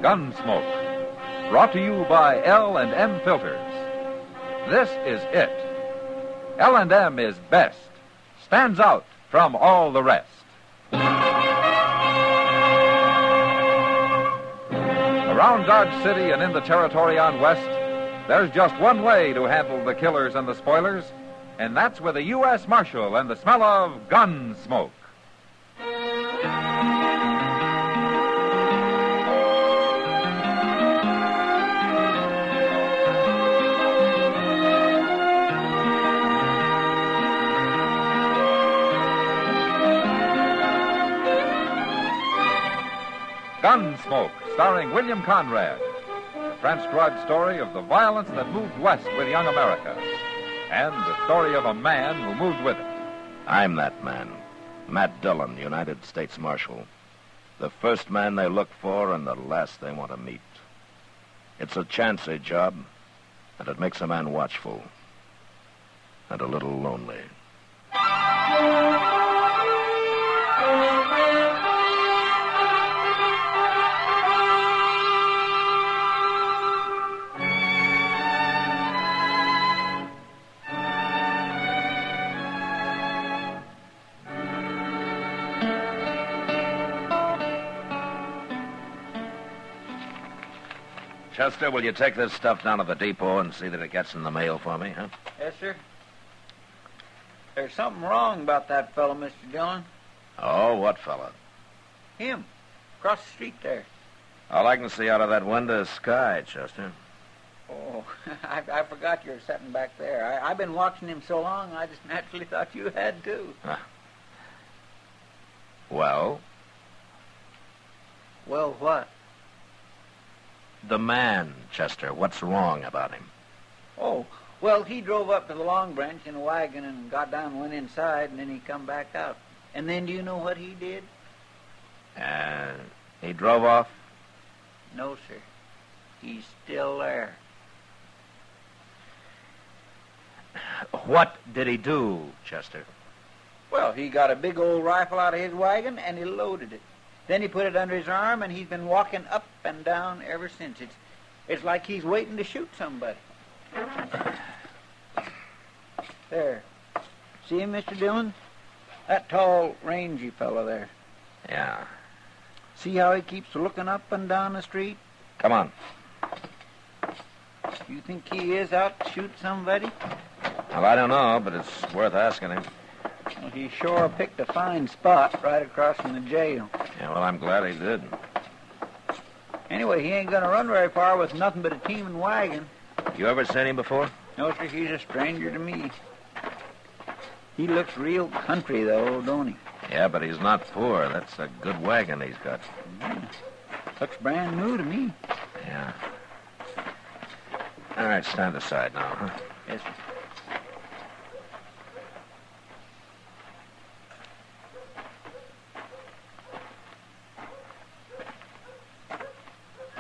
Gunsmoke. Brought to you by L&M Filters. This is it. L&M is best. Stands out from all the rest. Around Dodge City and in the territory on West, there's just one way to handle the killers and the spoilers, and that's with a U.S. Marshal and the smell of Gunsmoke. Gunsmoke, starring William Conrad. The transcribed story of the violence that moved west with young America. And the story of a man who moved with it. I'm that man. Matt Dillon, United States Marshal. The first man they look for and the last they want to meet. It's a chancy job, and it makes a man watchful. And a little lonely. Chester, will you take this stuff down to the depot and see that it gets in the mail for me, huh? Yes, sir. There's something wrong about that fellow, Mr. Dillon. Oh, what fella? Him. Across the street there. All I can see out of that window is sky, Chester. Oh, I forgot you were sitting back there. I've been watching him so long, I just naturally thought you had, too. Well? Well, what? The man, Chester. What's wrong about him? Oh, well, he drove up to the Long Branch in a wagon and got down and went inside, and then he come back out. And then do you know what he did? He drove off? No, sir. He's still there. What did he do, Chester? Well, he got a big old rifle out of his wagon, and he loaded it. Then he put it under his arm, and he's been walking up and down ever since. It's like he's waiting to shoot somebody. There. See him, Mr. Dillon? That tall, rangy fellow there. Yeah. See how he keeps looking up and down the street? Come on. You think he is out to shoot somebody? Well, I don't know, but it's worth asking him. Well, he sure picked a fine spot right across from the jail. Yeah, well, I'm glad he did. Anyway, he ain't gonna run very far with nothing but a team and wagon. You ever seen him before? No, sir, he's a stranger to me. He looks real country, though, don't he? Yeah, but he's not poor. That's a good wagon he's got. Yeah. Looks brand new to me. Yeah. All right, stand aside now, huh? Yes, sir.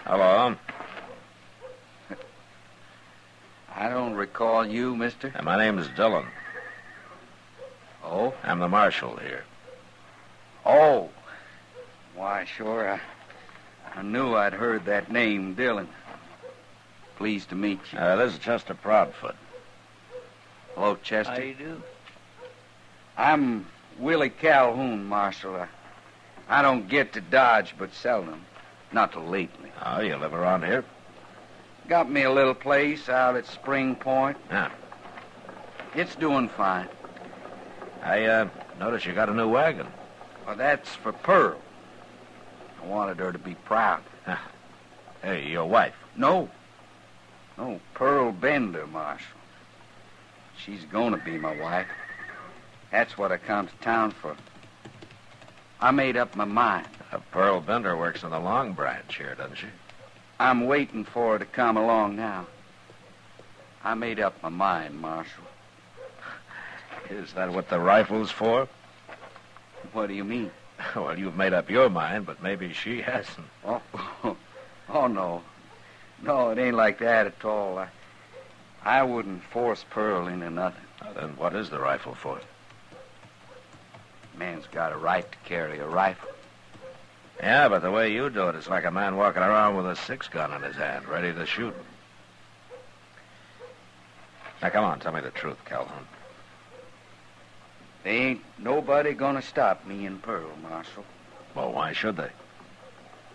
Hello. I don't recall you, mister. My name's Dillon. Oh? I'm the marshal here. Oh. Why, sure. I knew I'd heard that name, Dillon. Pleased to meet you. This is Chester Proudfoot. Hello, Chester. How you do? I'm Willie Calhoun, Marshal. I don't get to Dodge but seldom. Not till lately. Oh, you live around here? Got me a little place out at Spring Point. Yeah. It's doing fine. I noticed you got a new wagon. Well, that's for Pearl. I wanted her to be proud. Hey, your wife? No, Pearl Bender, Marshal. She's gonna be my wife. That's what I come to town for. I made up my mind. Pearl Bender works in the Long Branch here, doesn't she? I'm waiting for her to come along now. I made up my mind, Marshal. Is that what the rifle's for? What do you mean? Well, you've made up your mind, but maybe she hasn't. Oh, no. No, it ain't like that at all. I wouldn't force Pearl into nothing. Then what is the rifle for? Man's got a right to carry a rifle. Yeah, but the way you do it, it's like a man walking around with a 6-gun in his hand, ready to shoot. Now, come on, tell me the truth, Calhoun. There ain't nobody gonna stop me and Pearl, Marshal. Well, why should they?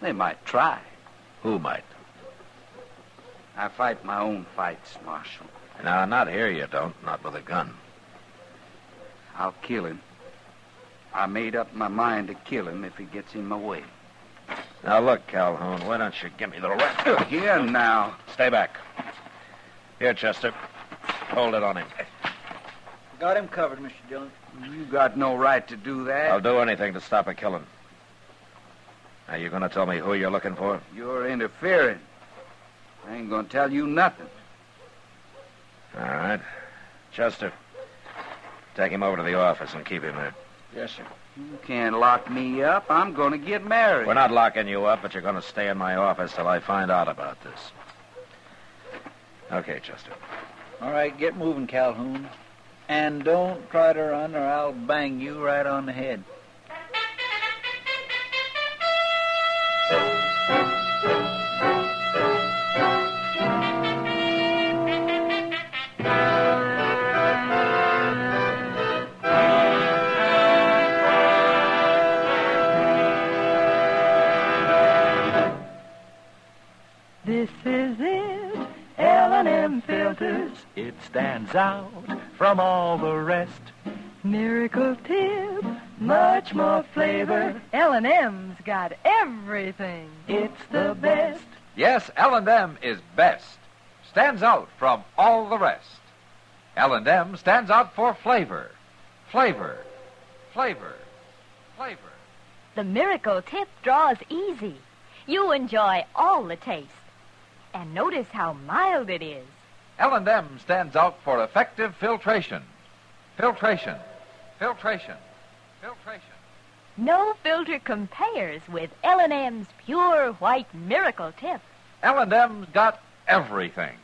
They might try. Who might? I fight my own fights, Marshal. Now, not here you don't, not with a gun. I'll kill him. I made up my mind to kill him if he gets in my way. Now, look, Calhoun, why don't you give me the rest? Here now. Stay back. Here, Chester. Hold it on him. Got him covered, Mr. Dillon. You got no right to do that. I'll do anything to stop a killing. Now, you going to tell me who you're looking for? You're interfering. I ain't gonna tell you nothing. All right. Chester, take him over to the office and keep him there. Yes, sir. You can't lock me up. I'm gonna get married. We're not locking you up, but you're going to stay in my office till I find out about this. Okay, Chester. All right, get moving, Calhoun. And don't try to run or I'll bang you right on the head. This is it, L&M filters. It stands out from all the rest. Miracle tip, much more flavor. L&M's got everything. It's the best. Yes, L&M is best. Stands out from all the rest. L&M stands out for flavor. Flavor. Flavor. Flavor. The Miracle Tip draws easy. You enjoy all the taste. And notice how mild it is. L&M stands out for effective filtration. Filtration. Filtration. Filtration. No filter compares with L&M's pure white Miracle Tip. L&M's got everything.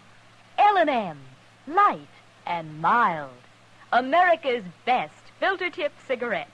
L&M, light and mild. America's best filter tip cigarette.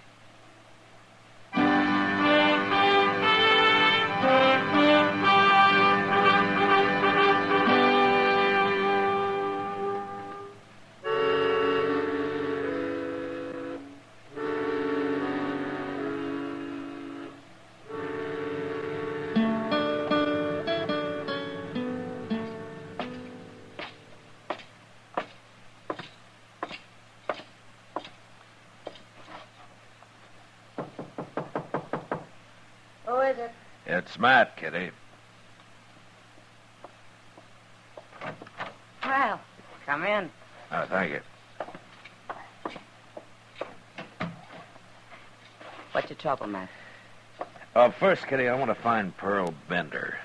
Who is it? It's Matt, Kitty. Well, come in. Thank you. What's your trouble, Matt? First, Kitty, I want to find Pearl Bender.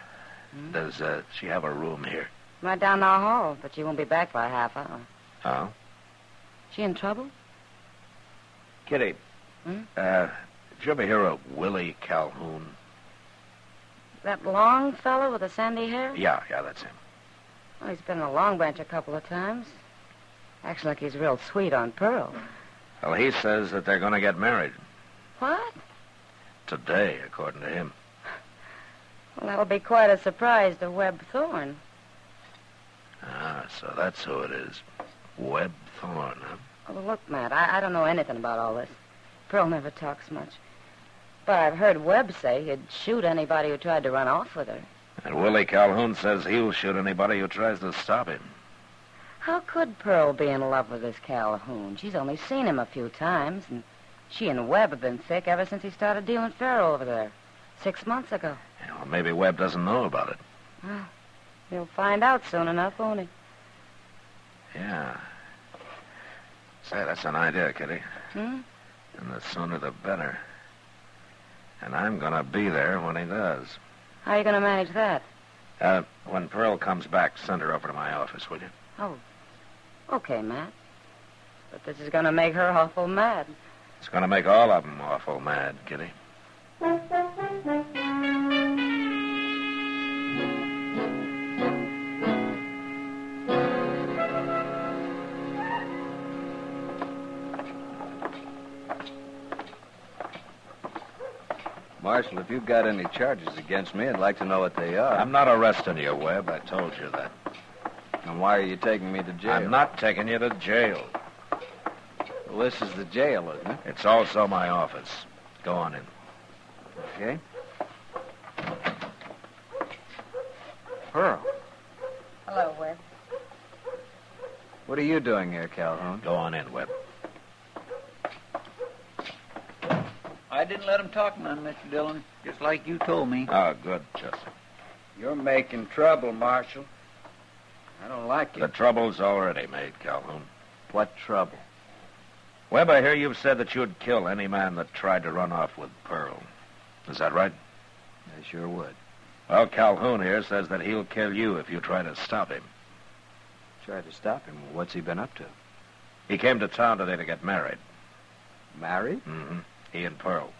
Does she have a room here? Right down the hall, but she won't be back for a half hour. Oh? She in trouble? Kitty, did you ever hear of Willie Calhoun? That long fellow with the sandy hair? Yeah, that's him. Well, he's been in a Long Branch a couple of times. Acts like he's real sweet on Pearl. Well, he says that they're going to get married. What? Today, according to him. Well, that'll be quite a surprise to Webb Thorne. Ah, so that's who it is. Webb Thorne, huh? Oh, look, Matt, I don't know anything about all this. Pearl never talks much. But I've heard Webb say he'd shoot anybody who tried to run off with her. And Willie Calhoun says he'll shoot anybody who tries to stop him. How could Pearl be in love with this Calhoun? She's only seen him a few times, and she and Webb have been thick ever since he started dealing faro over there 6 months ago. Yeah, well, maybe Webb doesn't know about it. Well, he'll find out soon enough, won't he? Yeah. Say, that's an idea, Kitty. Hmm? And the sooner the better. And I'm going to be there when he does. How are you going to manage that? When Pearl comes back, send her over to my office, will you? Oh, okay, Matt. But this is going to make her awful mad. It's going to make all of them awful mad, Kitty. Marshal, if you've got any charges against me, I'd like to know what they are. I'm not arresting you, Webb. I told you that. And why are you taking me to jail? I'm not taking you to jail. Well, this is the jail, isn't it? It's also my office. Go on in. Okay. Pearl, Hello, Webb. what are you doing here, Calhoun? Go on in, Webb. I didn't let him talk none, Mr. Dillon, just like you told me. Oh, good, Chester. You're making trouble, Marshal. I don't like it. The trouble's already made, Calhoun. What trouble? Webb, I hear you've said that you'd kill any man that tried to run off with Pearl. Is that right? I sure would. Well, Calhoun here says that he'll kill you if you try to stop him. Tried to stop him. What's he been up to? He came to town today to get married. Married? Mm-hmm. He and Pearl.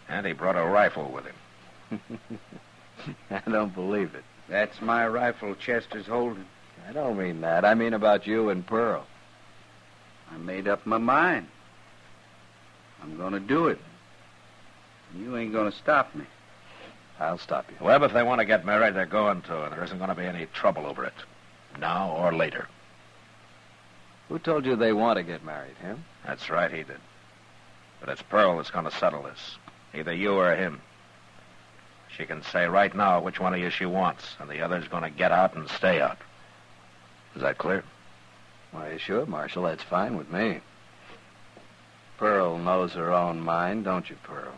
And he brought a rifle with him. I don't believe it. That's my rifle Chester's holding. I don't mean that. I mean about you and Pearl. I made up my mind. I'm going to do it. You ain't going to stop me. I'll stop you. Webb, if they want to get married, they're going to, and there isn't going to be any trouble over it. Now or later. Who told you they want to get married, him? That's right, he did. But it's Pearl that's going to settle this. Either you or him. She can say right now which one of you she wants, and the other's going to get out and stay out. Is that clear? Why, sure, Marshal. That's fine with me. Pearl knows her own mind, don't you, Pearl?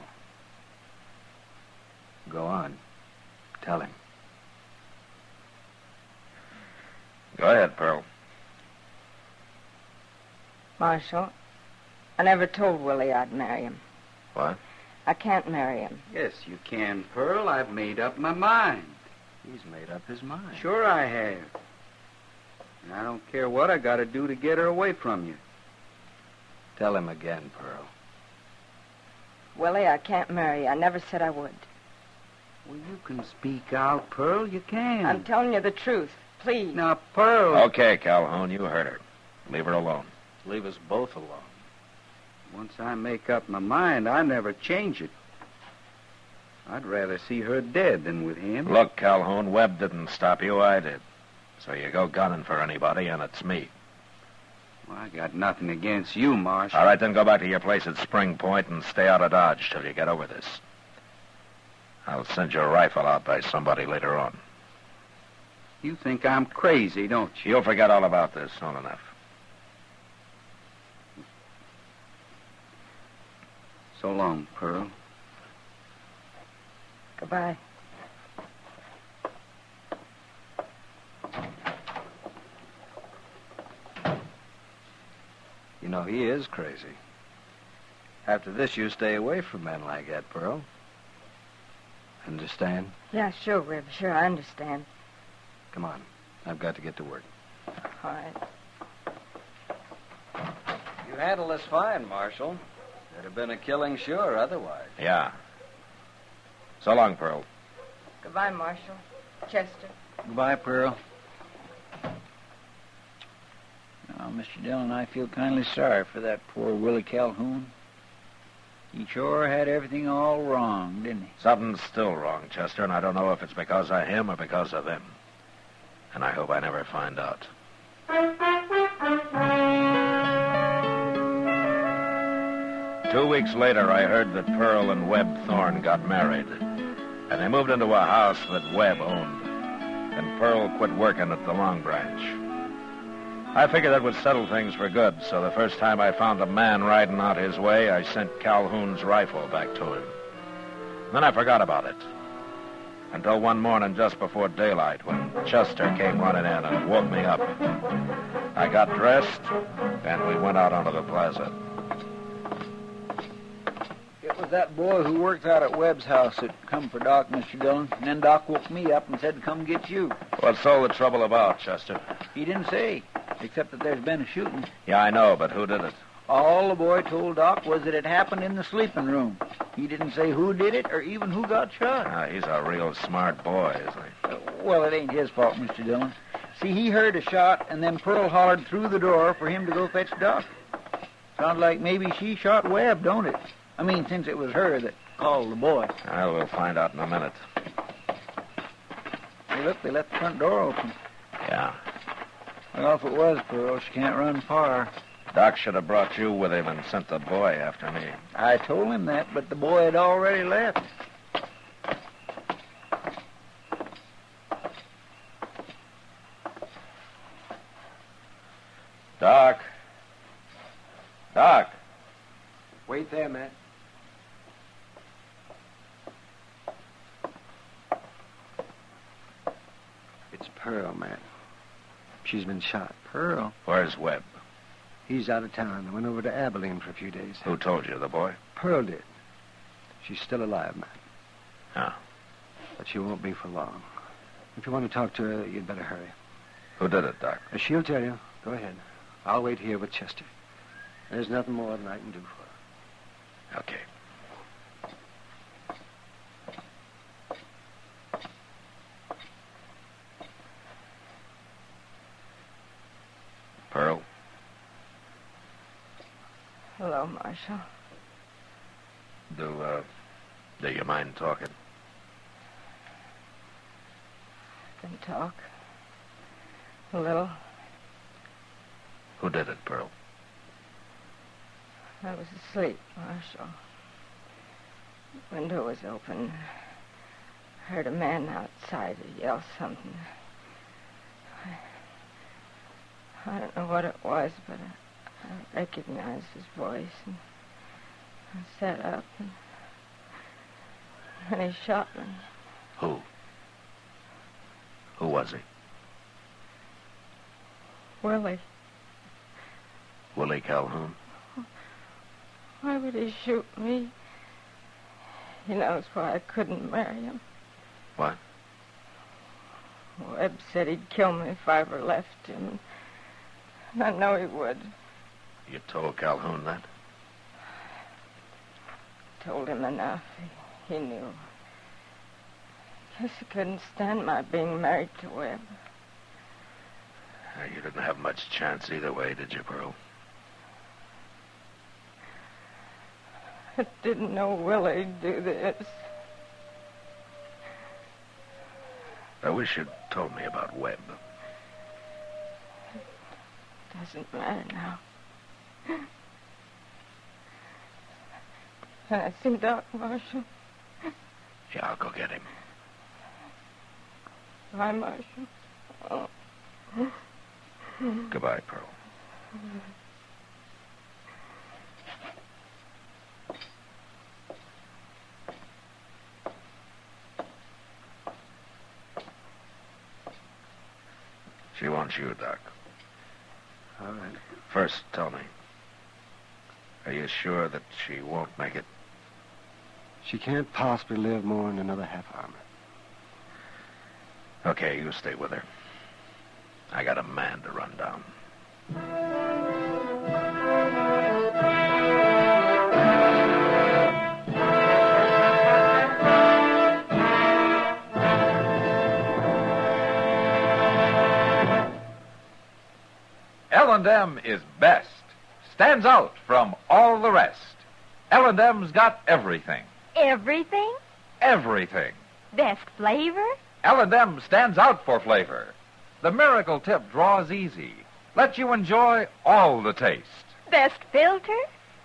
Go on. Tell him. Go ahead, Pearl. Marshal, I never told Willie I'd marry him. What? I can't marry him. Yes, you can, Pearl. I've made up my mind. He's made up his mind. Sure I have. And I don't care what I got to do to get her away from you. Tell him again, Pearl. Willie, I can't marry you. I never said I would. Well, you can speak out, Pearl. You can. I'm telling you the truth. Please. Now, Pearl... Okay, Calhoun, you heard her. Leave her alone. Leave us both alone. Once I make up my mind, I never change it. I'd rather see her dead than with him. Look, Calhoun, Webb didn't stop you. I did. So you go gunning for anybody, and it's me. Well, I got nothing against you, Marshal. All right, then go back to your place at Spring Point and stay out of Dodge till you get over this. I'll send your rifle out by somebody later on. You think I'm crazy, don't you? You'll forget all about this soon enough. So long, Pearl. Goodbye. You know, he is crazy. After this, you stay away from men like that, Pearl. Understand? Yeah, sure, Rib. Sure, I understand. Come on. I've got to get to work. All right. You handled this fine, Marshal. There'd have been a killing sure otherwise. Yeah. So long, Pearl. Goodbye, Marshal. Chester. Goodbye, Pearl. Now, Mr. Dillon, I feel kindly sorry for that poor Willie Calhoun. He sure had everything all wrong, didn't he? Something's still wrong, Chester, and I don't know if it's because of him or because of them. And I hope I never find out. 2 weeks later, I heard that Pearl and Webb Thorne got married. And they moved into a house that Webb owned. And Pearl quit working at the Long Branch. I figured that would settle things for good, so the first time I found a man riding out his way, I sent Calhoun's rifle back to him. Then I forgot about it. Until one morning just before daylight, when Chester came running in and woke me up. I got dressed, and we went out onto the plaza. It was that boy who works out at Webb's house that come for Doc, Mr. Dillon. And then Doc woke me up and said to come get you. What's all the trouble about, Chester? He didn't say, except that there's been a shooting. Yeah, I know, but who did it? All the boy told Doc was that it happened in the sleeping room. He didn't say who did it or even who got shot. Ah, he's a real smart boy, isn't he? Well, it ain't his fault, Mr. Dillon. See, he heard a shot, and then Pearl hollered through the door for him to go fetch Doc. Sounds like maybe she shot Webb, don't it? I mean, since it was her that call the boy. Well, we'll find out in a minute. Hey, look, they left the front door open. Yeah. Well, if it was Pearl, she can't run far. Doc should have brought you with him and sent the boy after me. I told him that, but the boy had already left. Doc. Doc. Wait there, Matt. It's Pearl, Matt. She's been shot. Pearl? Where's Webb? He's out of town. I went over to Abilene for a few days. Who told you, the boy? Pearl did. She's still alive, Matt. Oh. But she won't be for long. If you want to talk to her, you'd better hurry. Who did it, Doc? She'll tell you. Go ahead. I'll wait here with Chester. There's nothing more than I can do for her. Okay. Pearl? Hello, Marshal. Do you mind talking? Can talk. A little. Who did it, Pearl? I was asleep, Marshal. The window was open. Heard a man outside yell something. I don't know what it was, but I recognized his voice, and I sat up, and he shot me. Who? Who was he? Willie. Willie Calhoun? Why would he shoot me? He knows why I couldn't marry him. What? Webb said he'd kill me if I ever left him. And I know he would. You told Calhoun that? Told him enough. He knew. Guess he couldn't stand my being married to Webb. You didn't have much chance either way, did you, Pearl? I didn't know Willie'd do this. I wish you'd told me about Webb. Doesn't matter now. Can I see Doc, Marshal? Yeah, I'll go get him. Bye, Marshal. Oh. Goodbye, Pearl. She wants you, Doc. All right. First, tell me. Are you sure that she won't make it? She can't possibly live more than another half hour. Okay, you stay with her. I got a man to run down. L&M is best. Stands out from all the rest. L&M's got everything. Everything? Everything. Best flavor? L&M stands out for flavor. The miracle tip draws easy. Lets you enjoy all the taste. Best filter?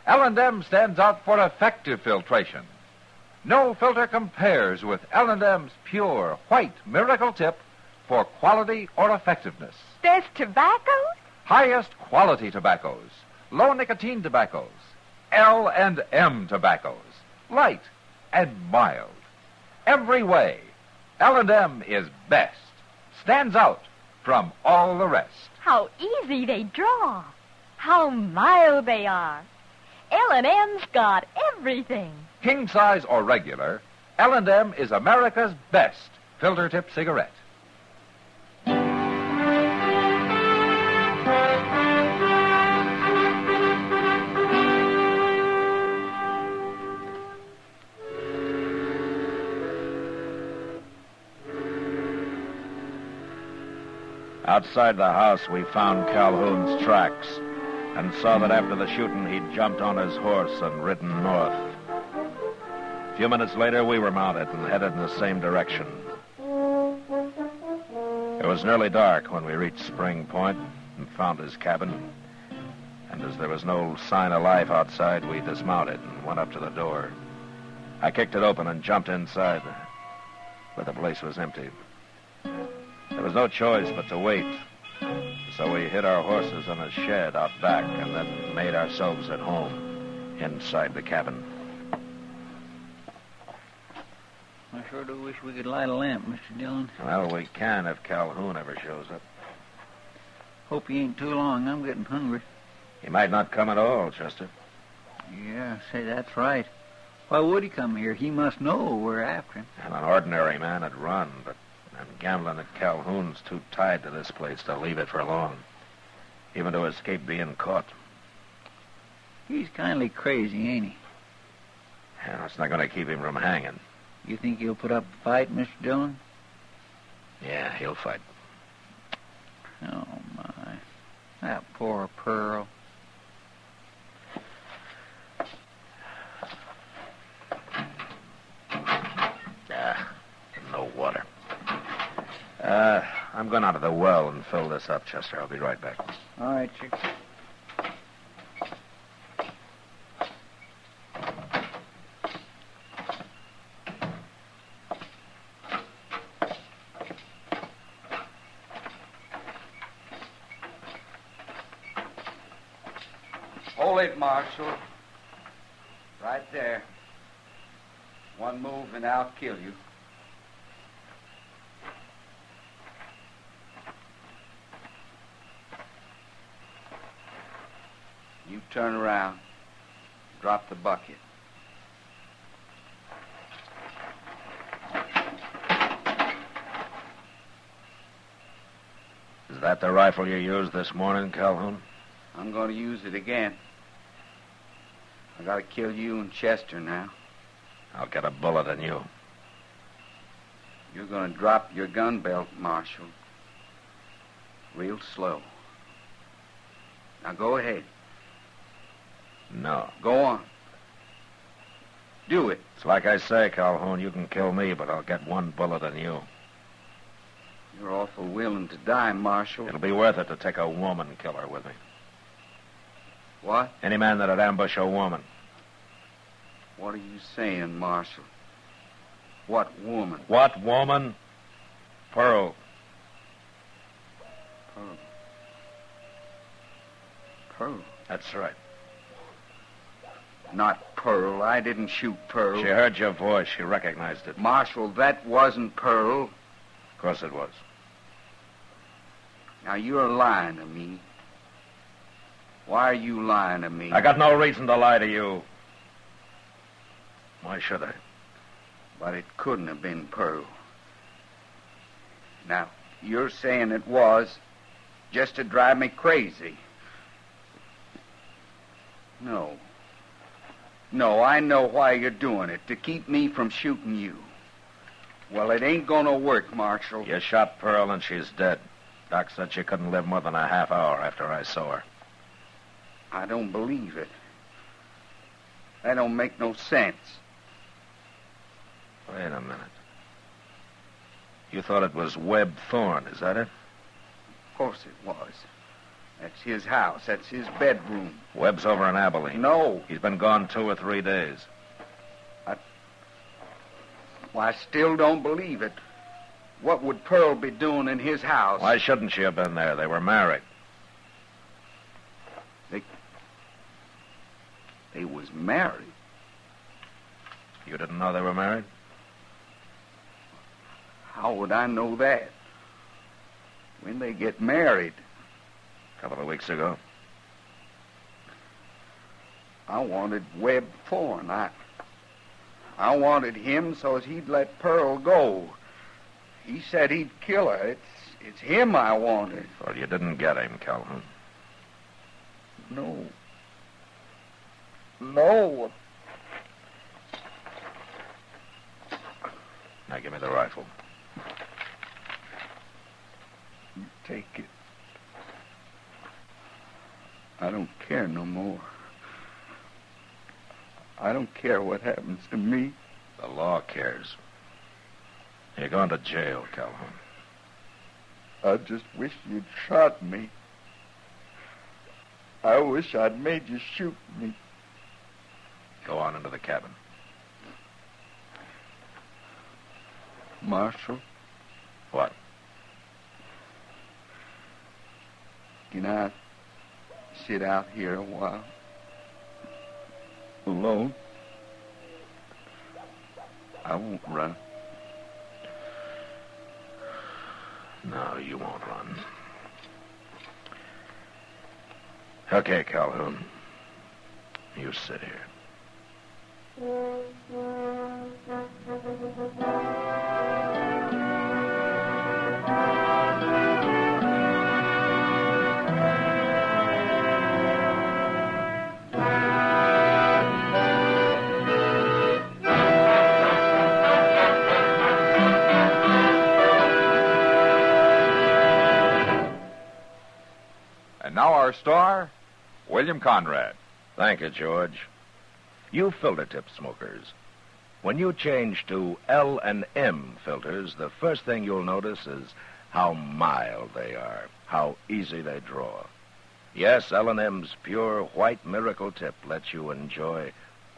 L&M stands out for effective filtration. No filter compares with L&M's pure, white miracle tip for quality or effectiveness. Best tobaccos? Highest quality tobaccos. Low nicotine tobaccos. L&M tobaccos. Light and mild. Every way, L&M is best. Stands out from all the rest. How easy they draw. How mild they are. L&M's got everything. King size or regular, L&M is America's best filter tip cigarette. Outside the house, we found Calhoun's tracks and saw that after the shooting, he'd jumped on his horse and ridden north. A few minutes later, we were mounted and headed in the same direction. It was nearly dark when we reached Spring Point and found his cabin. And as there was no sign of life outside, we dismounted and went up to the door. I kicked it open and jumped inside, but the place was empty. There was no choice but to wait. So we hid our horses in a shed out back and then made ourselves at home inside the cabin. I sure do wish we could light a lamp, Mr. Dillon. Well, we can if Calhoun ever shows up. Hope he ain't too long. I'm getting hungry. He might not come at all, Chester. Yeah, say, that's right. Why would he come here? He must know we're after him. And an ordinary man would run, but I'm gambling that Calhoun's too tied to this place to leave it for long, even to escape being caught. He's kindly crazy, ain't he? Yeah, it's not going to keep him from hanging. You think he'll put up a fight, Mr. Dillon? Yeah, he'll fight. Oh, my. That poor Pearl. No water. I'm going out to the well and fill this up, Chester. I'll be right back. All right, Chick. Hold it, Marshal. Right there. One move and I'll kill you. You turn around. Drop the bucket. Is that the rifle you used this morning, Calhoun? I'm going to use it again. I got to kill you and Chester now. I'll get a bullet in you. You're going to drop your gun belt, Marshal. Real slow. Now go ahead. No. Go on. Do it. It's like I say, Calhoun, you can kill me, but I'll get one bullet in you. You're awful willing to die, Marshal. It'll be worth it to take a woman killer with me. What? Any man that'd ambush a woman. What are you saying, Marshal? What woman? What woman? Pearl. Pearl. Pearl? That's right. Not Pearl. I didn't shoot Pearl. She heard your voice. She recognized it. Marshal, that wasn't Pearl. Of course it was. Now, you're lying to me. Why are you lying to me? I got no reason to lie to you. Why should I? But it couldn't have been Pearl. Now, you're saying it was just to drive me crazy. No. No, I know why you're doing it, to keep me from shooting you. Well, it ain't gonna work, Marshal. You shot Pearl and she's dead. Doc said she couldn't live more than a half hour after I saw her. I don't believe it. That don't make no sense. Wait a minute. You thought it was Webb Thorne, is that it? Of course it was. That's his house. That's his bedroom. Webb's over in Abilene. No. He's been gone 2 or 3 days. I still don't believe it. What would Pearl be doing in his house? Why shouldn't she have been there? They were married. They was married. You didn't know they were married? How would I know that? When they get married? A couple of weeks ago. I wanted Webb Thorne. I wanted him so as he'd let Pearl go. He said he'd kill her. It's him I wanted. Well, you didn't get him, Calhoun. No. No. Now give me the rifle. You take it. I don't care no more. I don't care what happens to me. The law cares. You're going to jail, Calhoun. I just wish you'd shot me. I wish I'd made you shoot me. Go on into the cabin. Marshal, What? can I sit out here a while? Alone? I won't run. No, you won't run. Okay, Calhoun. You sit here. And now our star, William Conrad. Thank you, George. You filter tip smokers. When you change to L&M filters, the first thing you'll notice is how mild they are, how easy they draw. Yes, L&M's pure white miracle tip lets you enjoy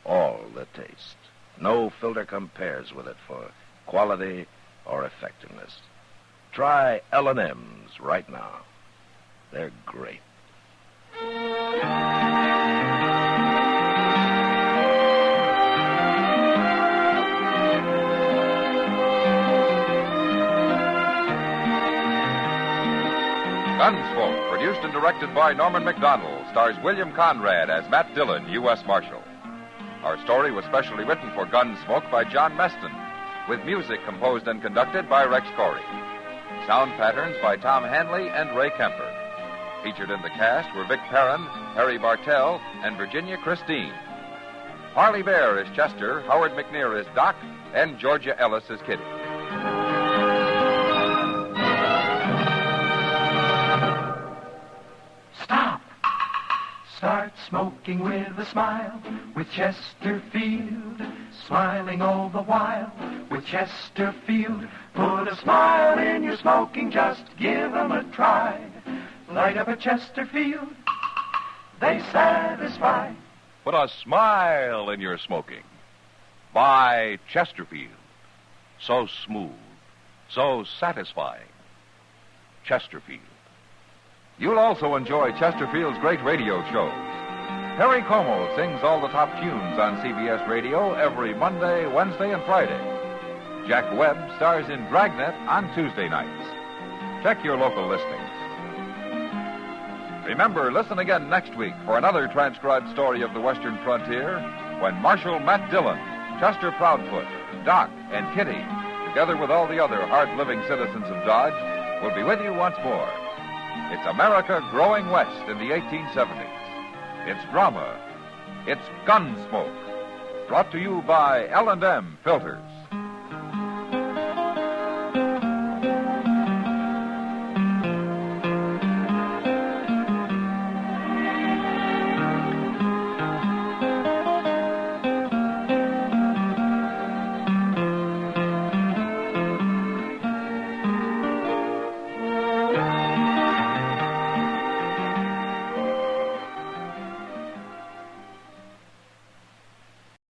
all the taste. No filter compares with it for quality or effectiveness. Try L&M's right now. They're great. Gunsmoke, produced and directed by Norman Macdonnell, stars William Conrad as Matt Dillon, U.S. Marshal. Our story was specially written for Gunsmoke by John Meston, with music composed and conducted by Rex Corey. Sound patterns by Tom Hanley and Ray Kemper. Featured in the cast were Vic Perrin, Harry Bartell, and Virginia Christine. Parley Baer is Chester, Howard McNear is Doc, and Georgia Ellis is Kitty. Stop. Start smoking with a smile with Chesterfield. Smiling all the while with Chesterfield. Put a smile in your smoking, just give 'em a try. Light up a Chesterfield, they satisfy. Put a smile in your smoking. Buy Chesterfield. So smooth, so satisfying. Chesterfield. You'll also enjoy Chesterfield's great radio shows. Perry Como sings all the top tunes on CBS Radio every Monday, Wednesday, and Friday. Jack Webb stars in Dragnet on Tuesday nights. Check your local listings. Remember, listen again next week for another transcribed story of the Western frontier when Marshal Matt Dillon, Chester Proudfoot, Doc, and Kitty, together with all the other hard-living citizens of Dodge, will be with you once more. It's America growing west in the 1870s. It's drama. It's Gunsmoke. Brought to you by L&M Filters.